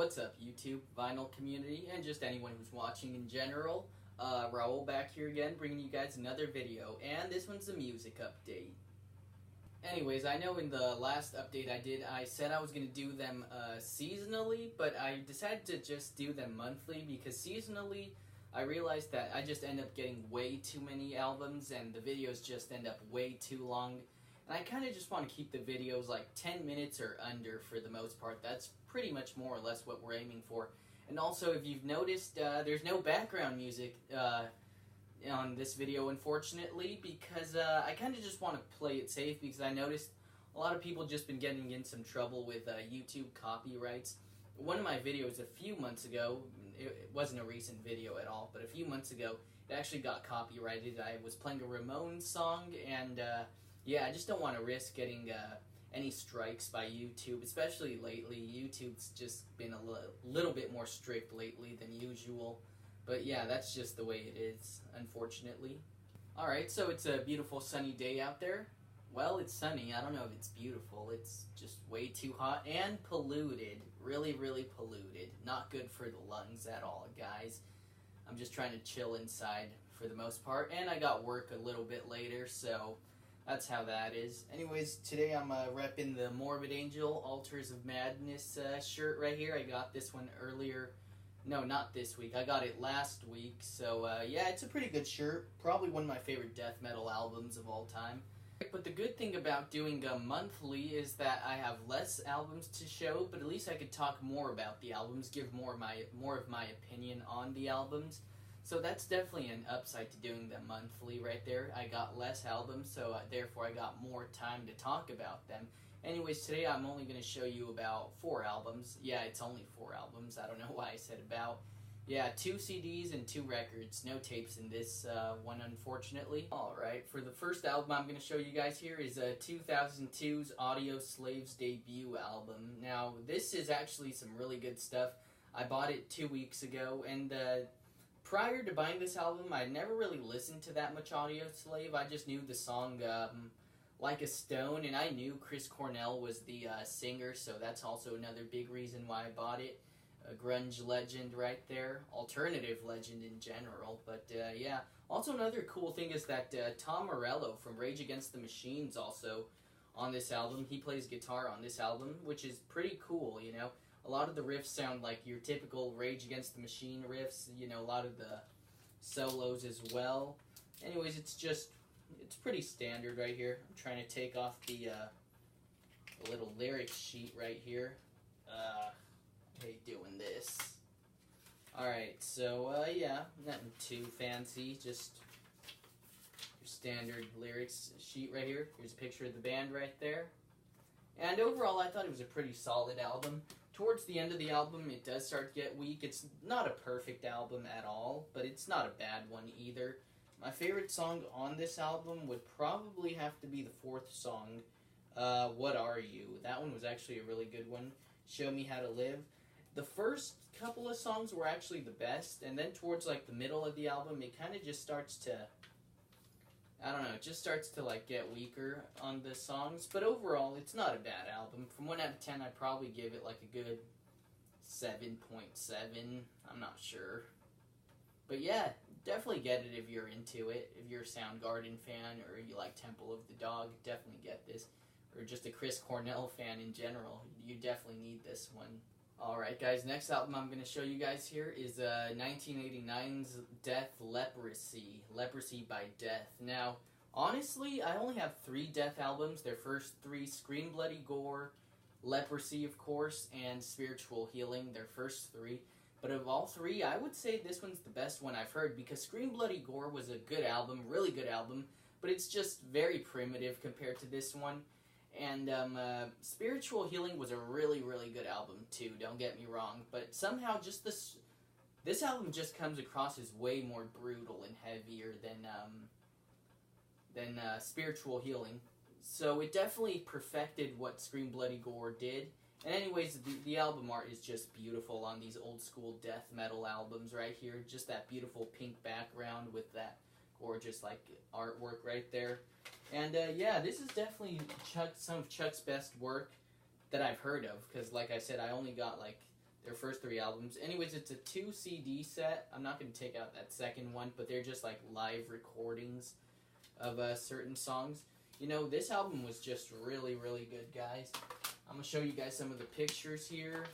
What's up, YouTube, vinyl community, and just anyone who's watching in general? Raul back here again, bringing you guys another video, and this one's a music update. Anyways, I know in the last update I did, I said I was going to do them seasonally, but I decided to just do them monthly, because seasonally, I realized that I just end up getting way too many albums, and the videos just end up way too long. And I kind of just want to keep the videos like 10 minutes or under for the most part. That's pretty much more or less what we're aiming for. And also, if you've noticed, there's no background music on this video, unfortunately, because I kind of just want to play it safe, because I noticed a lot of people just been getting in some trouble with YouTube copyrights. One of my videos a few months ago, it wasn't a recent video at all, but a few months ago, it actually got copyrighted. I was playing a Ramones song, and yeah, I just don't want to risk getting any strikes by YouTube, especially lately. YouTube's just been a little bit more strict lately than usual. But yeah, that's just the way it is, unfortunately. Alright, so it's a beautiful sunny day out there. Well, it's sunny. I don't know if it's beautiful. It's just way too hot and polluted. Really, really polluted. Not good for the lungs at all, guys. I'm just trying to chill inside for the most part. And I got work a little bit later, so that's how that is. Anyways, today I'm repping the Morbid Angel Altars of Madness shirt right here. I got this one earlier. No, not this week. I got it last week. So, yeah, it's a pretty good shirt. Probably one of my favorite death metal albums of all time. But the good thing about doing monthly is that I have less albums to show, but at least I could talk more about the albums, give more of my opinion on the albums. So that's definitely an upside to doing them monthly right there. I got less albums, so therefore I got more time to talk about them. Anyways, today I'm only going to show you about 4 albums. Yeah, it's only 4 albums. I don't know why I said about. Yeah, 2 CDs and 2 records. No tapes in this one, unfortunately. Alright, for the first album I'm going to show you guys here is 2002's Audioslave's debut album. Now, this is actually some really good stuff. I bought it 2 weeks ago, and prior to buying this album, I never really listened to that much Audioslave. I just knew the song Like a Stone, and I knew Chris Cornell was the singer, so that's also another big reason why I bought it. A grunge legend right there. Alternative legend in general, but yeah. Also, another cool thing is that Tom Morello from Rage Against the Machine's also on this album. He plays guitar on this album, which is pretty cool, you know. A lot of the riffs sound like your typical Rage Against the Machine riffs, you know, a lot of the solos as well. Anyways, it's pretty standard right here. I'm trying to take off the little lyric sheet right here. Hate doing this. Alright, so, yeah, nothing too fancy, just your standard lyrics sheet right here. Here's a picture of the band right there. And overall, I thought it was a pretty solid album. Towards the end of the album, it does start to get weak. It's not a perfect album at all, but it's not a bad one either. My favorite song on this album would probably have to be the 4th song, What Are You? That one was actually a really good one. Show Me How to Live. The first couple of songs were actually the best, and then towards like the middle of the album, it kind of just starts to, I don't know, it just starts to like get weaker on the songs. But overall, it's not a bad album. From 1 out of 10, I'd probably give it like a good 7.7. I'm not sure. But yeah, definitely get it if you're into it. If you're a Soundgarden fan or you like Temple of the Dog, definitely get this. Or just a Chris Cornell fan in general, you definitely need this one. Alright guys, next album I'm going to show you guys here is 1989's Death Leprosy. Leprosy by Death. Now, honestly, I only have 3 Death albums. Their first 3, Scream Bloody Gore, Leprosy of course, and Spiritual Healing, their first 3. But of all 3, I would say this one's the best one I've heard, because Scream Bloody Gore was a good album, really good album, but it's just very primitive compared to this one. And Spiritual Healing was a really, really good album too, don't get me wrong, but somehow just this album just comes across as way more brutal and heavier than Spiritual Healing. So it definitely perfected what Scream Bloody Gore did. And anyways, the album art is just beautiful on these old school death metal albums right here. Just that beautiful pink background with that gorgeous like artwork right there. And yeah, this is definitely some of Chuck's best work that I've heard of, because like I said, I only got like their first 3 albums. Anyways, it's a 2 CD set. I'm not going to take out that second one, but they're just like live recordings of certain songs. You know, this album was just really, really good, guys. I'm going to show you guys some of the pictures here.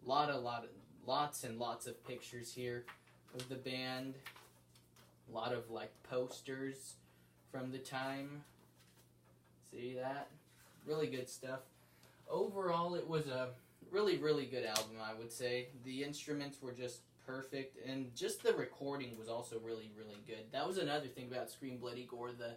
Lots and lots of pictures here of the band. A lot of like posters from the time. See that? Really good stuff. Overall, it was a really, really good album, I would say. The instruments were just perfect, and just the recording was also really, really good. That was another thing about Scream Bloody Gore. The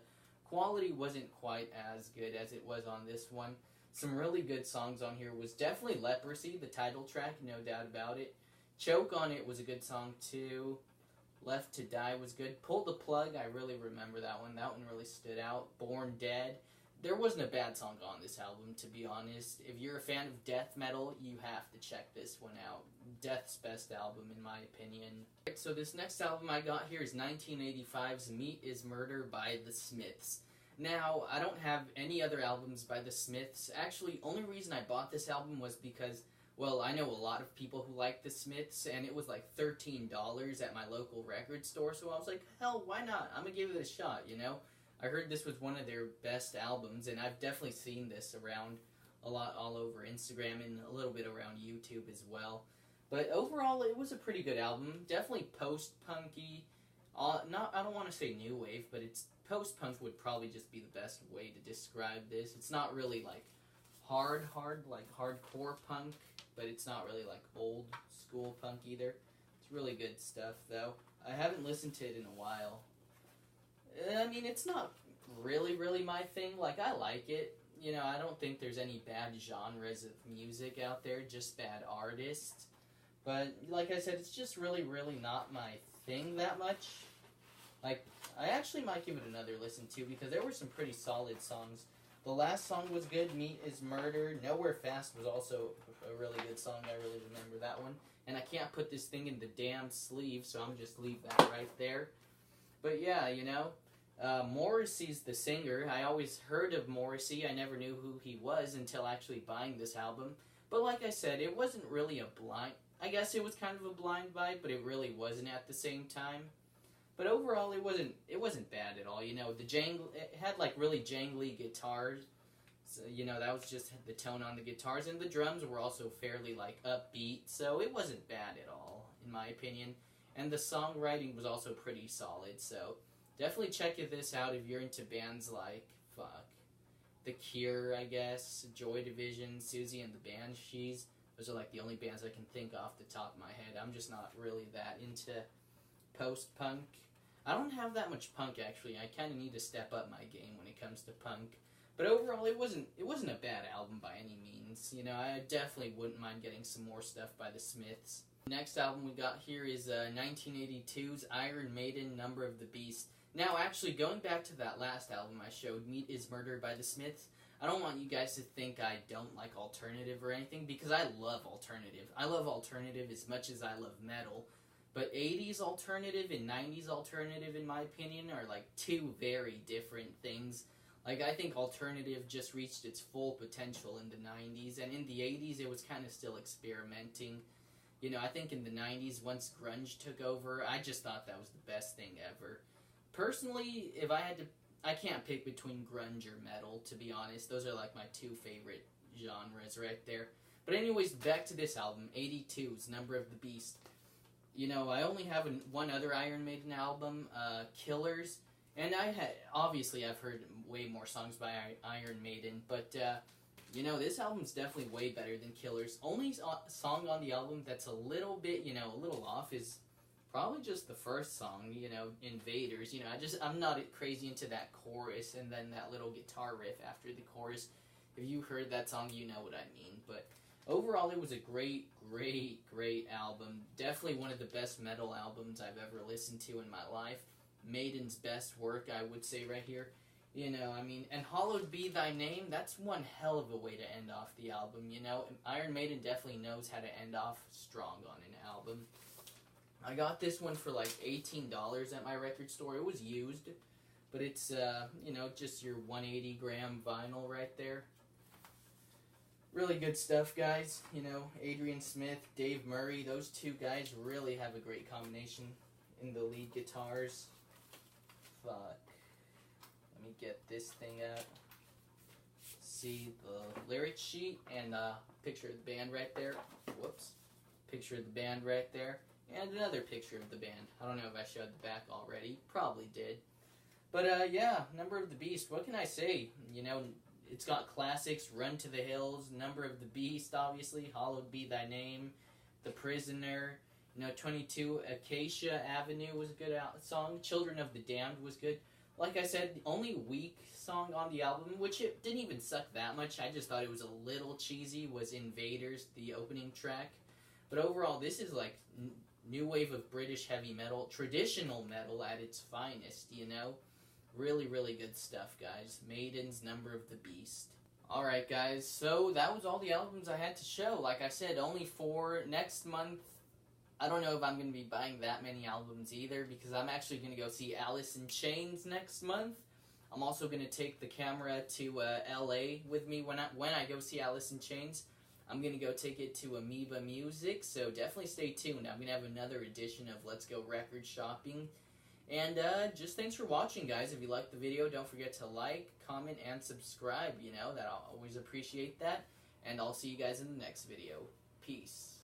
quality wasn't quite as good as it was on this one. Some really good songs on here was definitely Leprosy, the title track, no doubt about it. Choke on It was a good song too. Left to Die was good. Pull the Plug, I really remember that one. That one really stood out. Born Dead. There wasn't a bad song on this album, to be honest. If you're a fan of death metal, you have to check this one out. Death's best album, in my opinion. So this next album I got here is 1985's Meat is Murder by The Smiths. Now, I don't have any other albums by The Smiths. Actually, only reason I bought this album was because, well, I know a lot of people who like The Smiths, and it was like $13 at my local record store, so I was like, hell, why not? I'm gonna give it a shot, you know? I heard this was one of their best albums, and I've definitely seen this around a lot all over Instagram and a little bit around YouTube as well. But overall, it was a pretty good album. Definitely post-punky. I don't want to say new wave, but it's post-punk would probably just be the best way to describe this. It's not really like hard, like hardcore punk, but it's not really like old school punk either. It's really good stuff, though. I haven't listened to it in a while. I mean, it's not really, really my thing. Like, I like it. You know, I don't think there's any bad genres of music out there, just bad artists. But, like I said, it's just really, really not my thing that much. Like, I actually might give it another listen, too, because there were some pretty solid songs. The last song was good, Meat is Murder. Nowhere Fast was also a really good song. I really remember that one. And I can't put this thing in the damn sleeve, so I'm just leave that right there. But yeah, you know, Morrissey's the singer. I always heard of Morrissey. I never knew who he was until actually buying this album. But like I said, it wasn't really a blind... I guess it was kind of a blind buy, but it really wasn't at the same time. But overall, it wasn't bad at all. You know, it had like really jangly guitars. So, you know, that was just the tone on the guitars, and the drums were also fairly like upbeat. So it wasn't bad at all, in my opinion. And the songwriting was also pretty solid. So definitely check this out if you're into bands like The Cure, I guess, Joy Division, Susie and the Banshees. Those are like the only bands I can think off the top of my head. I'm just not really that into post-punk. I don't have that much punk, actually. I kind of need to step up my game when it comes to punk. But overall, it wasn't a bad album by any means. You know, I definitely wouldn't mind getting some more stuff by The Smiths. Next album we got here is 1982's Iron Maiden, Number of the Beast. Now, actually, going back to that last album I showed, Meat is Murder by The Smiths, I don't want you guys to think I don't like alternative or anything, because I love alternative. I love alternative as much as I love metal. But 80s alternative and 90s alternative, in my opinion, are like two very different things. Like, I think alternative just reached its full potential in the 90s, and in the 80s it was kind of still experimenting. You know, I think in the 90s, once grunge took over, I just thought that was the best thing ever. Personally, if I had to, I can't pick between grunge or metal, to be honest. Those are like my two favorite genres right there. But anyways, back to this album, 82's Number of the Beast. You know, I only have one other Iron Maiden album, Killers, and obviously I've heard way more songs by Iron Maiden, but, you know, this album's definitely way better than Killers. Only song on the album that's a little bit, you know, a little off is probably just the first song, you know, Invaders. You know, I'm not crazy into that chorus and then that little guitar riff after the chorus. If you heard that song, you know what I mean, but overall, it was a great, great, great album. Definitely one of the best metal albums I've ever listened to in my life. Maiden's best work, I would say, right here. You know, I mean, and Hallowed Be Thy Name, that's one hell of a way to end off the album, you know. Iron Maiden definitely knows how to end off strong on an album. I got this one for like $18 at my record store. It was used, but it's, you know, just your 180 gram vinyl right there. Really good stuff, guys. You know, Adrian Smith, Dave Murray, those two guys really have a great combination in the lead guitars. Fuck. Let me get this thing out. See the lyric sheet and picture of the band right there. Whoops. Picture of the band right there. And another picture of the band. I don't know if I showed the back already. Probably did. But yeah, Number of the Beast. What can I say? You know, it's got classics. Run to the Hills. Number of the Beast, obviously. Hallowed Be Thy Name. The Prisoner. You know, 22 Acacia Avenue was a good song. Children of the Damned was good. Like I said, the only weak song on the album, which it didn't even suck that much, I just thought it was a little cheesy, was Invaders, the opening track. But overall, this is like new wave of British heavy metal, traditional metal at its finest, you know? Really, really good stuff, guys. Maiden's Number of the Beast. Alright, guys, so that was all the albums I had to show. Like I said, only 4 next month. I don't know if I'm going to be buying that many albums either, because I'm actually going to go see Alice in Chains next month. I'm also going to take the camera to LA with me when I go see Alice in Chains. I'm going to go take it to Amoeba Music, so definitely stay tuned. I'm going to have another edition of Let's Go Record Shopping. And just thanks for watching, guys. If you liked the video, don't forget to like, comment, and subscribe. You know, I'll always appreciate that. And I'll see you guys in the next video. Peace.